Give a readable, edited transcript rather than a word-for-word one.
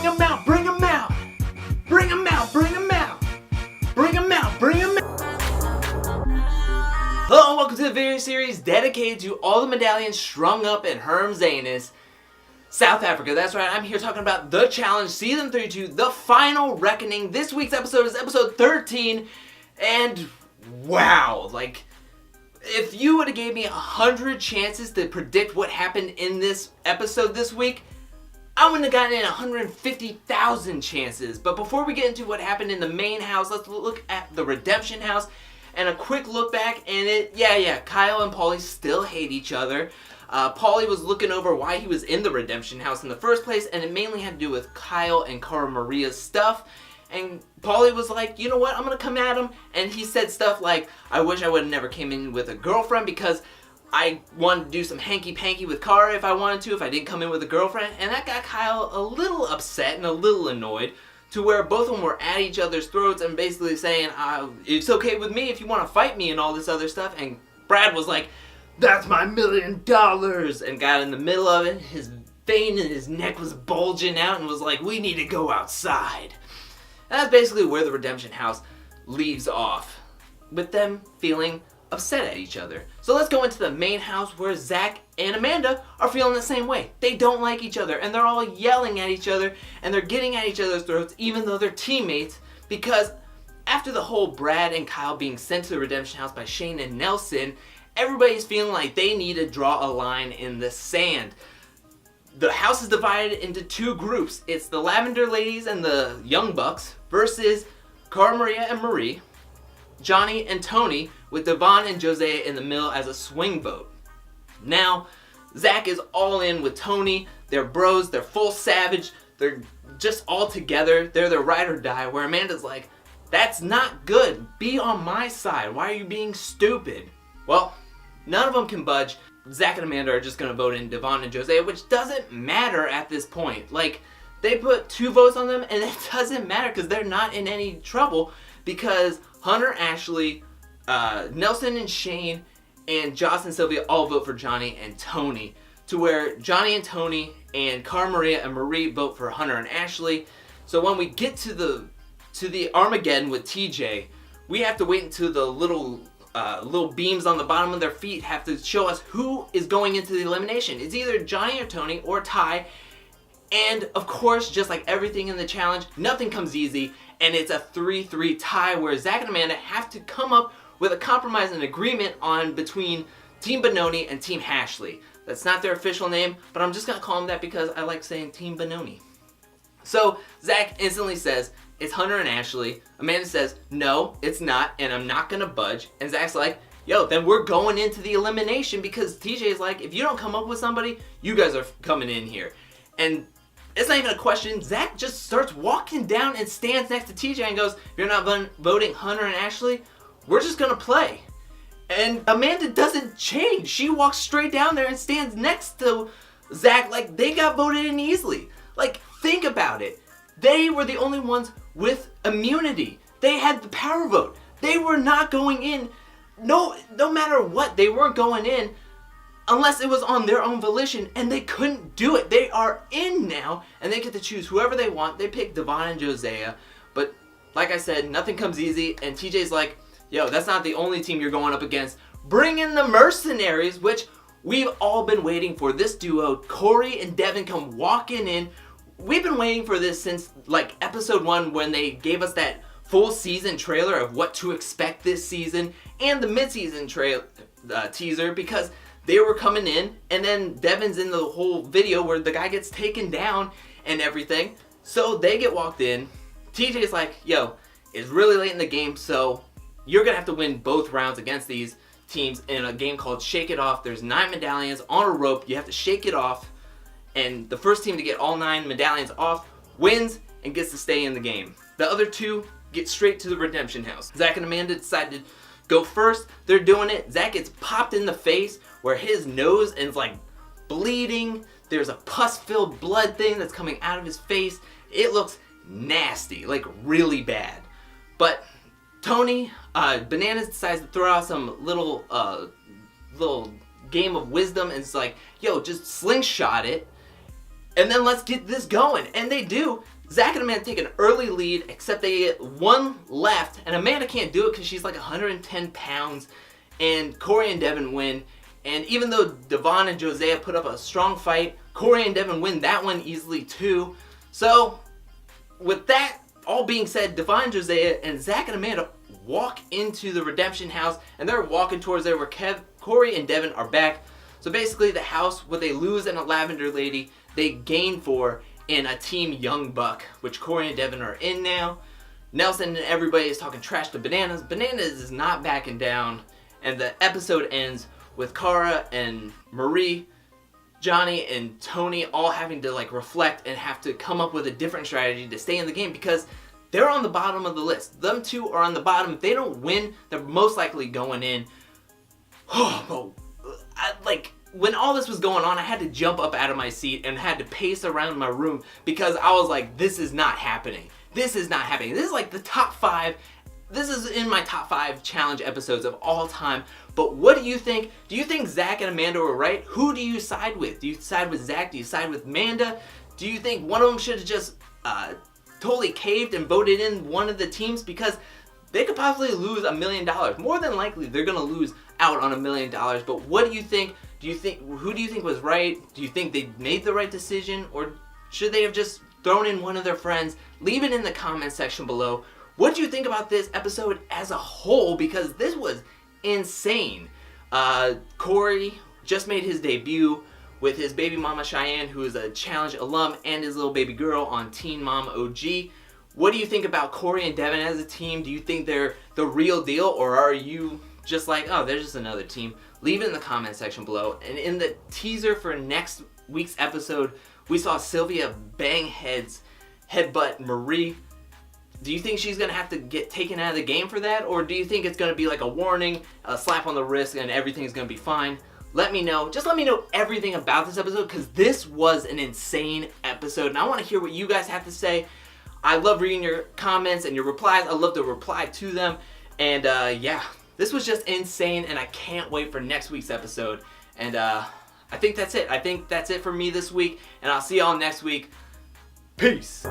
them out, bring them out. Bring them out, bring them out. Bring them out, bring them out. Hello and welcome to the video series dedicated to all the medallions strung up in Herm's anus, South Africa. That's right, I'm here talking about The Challenge Season 32, The Final Reckoning. This week's episode is episode 13, and wow, like, if you would have gave me 100 chances to predict what happened in this episode this week, I wouldn't have gotten in 150,000 chances. But before we get into what happened in the main house, let's look at the redemption house and a quick look back. And Kyle and Paulie still hate each other. Paulie was looking over why he was in the redemption house in the first place, and it mainly had to do with Kyle and Cara Maria's stuff. And Paulie was like, you know what, I'm gonna come at him. And he said stuff like, I wish I would have never came in with a girlfriend because I wanted to do some hanky-panky with Cara if I wanted to, if I didn't come in with a girlfriend. And that got Kyle a little upset and a little annoyed, to where both of them were at each other's throats and basically saying, it's okay with me if you want to fight me and all this other stuff. And Brad was like, that's my $1 million, and got in the middle of it. His vein in his neck was bulging out and was like, we need to go outside. And that's basically where the redemption house leaves off, with them feeling upset at each other. So let's go into the main house where Zach and Amanda are feeling the same way. They don't like each other and they're all yelling at each other and they're getting at each other's throats even though they're teammates, because after the whole Brad and Kyle being sent to the redemption house by Shane and Nelson, everybody's feeling like they need to draw a line in the sand. The house is divided into two groups. It's the Lavender Ladies and the Young Bucks versus Cara Maria and Marie, Johnny and Tony, with Devon and Jose in the middle as a swing vote. Now, Zach is all in with Tony. They're bros, they're full savage, they're just all together. They're the ride or die, where Amanda's like, that's not good. Be on my side. Why are you being stupid? Well, none of them can budge. Zach and Amanda are just going to vote in Devon and Jose, which doesn't matter at this point. Like, they put 2 votes on them, and it doesn't matter because they're not in any trouble, because Hunter, Ashley, Nelson and Shane, and Joss and Sylvia all vote for Johnny and Tony, to where Johnny and Tony and Cara Maria and Marie vote for Hunter and Ashley. So when we get to the Armageddon with TJ, we have to wait until the little beams on the bottom of their feet have to show us who is going into the elimination. It's either Johnny or Tony or Ty. And of course, just like everything in the challenge, nothing comes easy, and it's a 3-3 tie where Zach and Amanda have to come up with a compromise and agreement on between Team Benoni and Team Ashley. That's not their official name, but I'm just gonna call them that because I like saying Team Benoni. So Zach instantly says, it's Hunter and Ashley. Amanda says, no, it's not, and I'm not gonna budge. And Zach's like, yo, then we're going into the elimination, because TJ is like, if you don't come up with somebody, you guys are coming in here. And it's not even a question. Zach just starts walking down and stands next to TJ and goes, if you're not voting Hunter and Ashley, we're just gonna play. And Amanda doesn't change. She walks straight down there and stands next to Zach like they got voted in easily. Like, think about it. They were the only ones with immunity. They had the power vote. They were not going in. No matter what, they weren't going in unless it was on their own volition, and they couldn't do it. They are in now, and they get to choose whoever they want. They pick Devon and Josiah, but like I said, nothing comes easy, and TJ's like, yo, that's not the only team you're going up against. Bring in the mercenaries, which we've all been waiting for. This duo, Cory and Devin, come walking in. We've been waiting for this since like episode 1, when they gave us that full season trailer of what to expect this season, and the mid-season teaser, because they were coming in, and then Devin's in the whole video where the guy gets taken down and everything. So they get walked in. TJ's like, yo, it's really late in the game, so you're gonna have to win both rounds against these teams in a game called Shake It Off. There's 9 medallions on a rope. You have to shake it off, and the first team to get all 9 medallions off wins and gets to stay in the game. The other 2 get straight to the redemption house. Zach and Amanda decided to go first. They're doing it. Zach gets popped in the face where his nose is like bleeding. There's a pus-filled blood thing that's coming out of his face. It looks nasty, like really bad. But Tony, Bananas decides to throw out some little game of wisdom, and it's like, yo, just slingshot it, and then let's get this going. And they do. Zack and Amanda take an early lead, except they get one left, and Amanda can't do it because she's like 110 pounds, and Cory and Devin win. And even though Devon and Josiah put up a strong fight, Cory and Devin win that one easily too. So, with that all being said, Devon and Josiah and Zack and Amanda walk into the redemption house, and they're walking towards there where Cory and Devin are back. So basically the house, what they lose in a lavender lady, they gain for in a Team Young Buck, which Cory and Devin are in now. Nelson and everybody is talking trash to Bananas. Bananas is not backing down, and the episode ends with Cara and Marie, Johnny and Tony all having to like reflect and have to come up with a different strategy to stay in the game because they're on the bottom of the list. Them two are on the bottom. If they don't win, they're most likely going in. When all this was going on, I had to jump up out of my seat and had to pace around my room because I was like, this is not happening. This is not happening. This is like the top 5. This is in my top 5 challenge episodes of all time. But what do you think? Do you think Zack and Amanda were right? Who do you side with? Do you side with Zack? Do you side with Amanda? Do you think one of them should have just totally caved and voted in one of the teams? Because they could possibly lose $1 million. More than likely, they're going to lose out on $1 million. But what do you think? Who do you think was right? Do you think they made the right decision? Or should they have just thrown in one of their friends? Leave it in the comment section below. What do you think about this episode as a whole? Because this was insane. Cory just made his debut with his baby mama Cheyenne, who is a challenge alum, and his little baby girl on Teen Mom OG. What do you think about Cory and Devin as a team? Do you think they're the real deal, or are you just like, oh, they're just another team? Leave it in the comment section below. And in the teaser for next week's episode, we saw Sylvia bang headbutt Marie. Do you think she's going to have to get taken out of the game for that? Or do you think it's going to be like a warning, a slap on the wrist, and everything's going to be fine? Let me know. Just let me know everything about this episode, because this was an insane episode. And I want to hear what you guys have to say. I love reading your comments and your replies. I love to reply to them. And yeah, this was just insane, and I can't wait for next week's episode. And I think that's it. I think that's it for me this week, and I'll see y'all next week. Peace.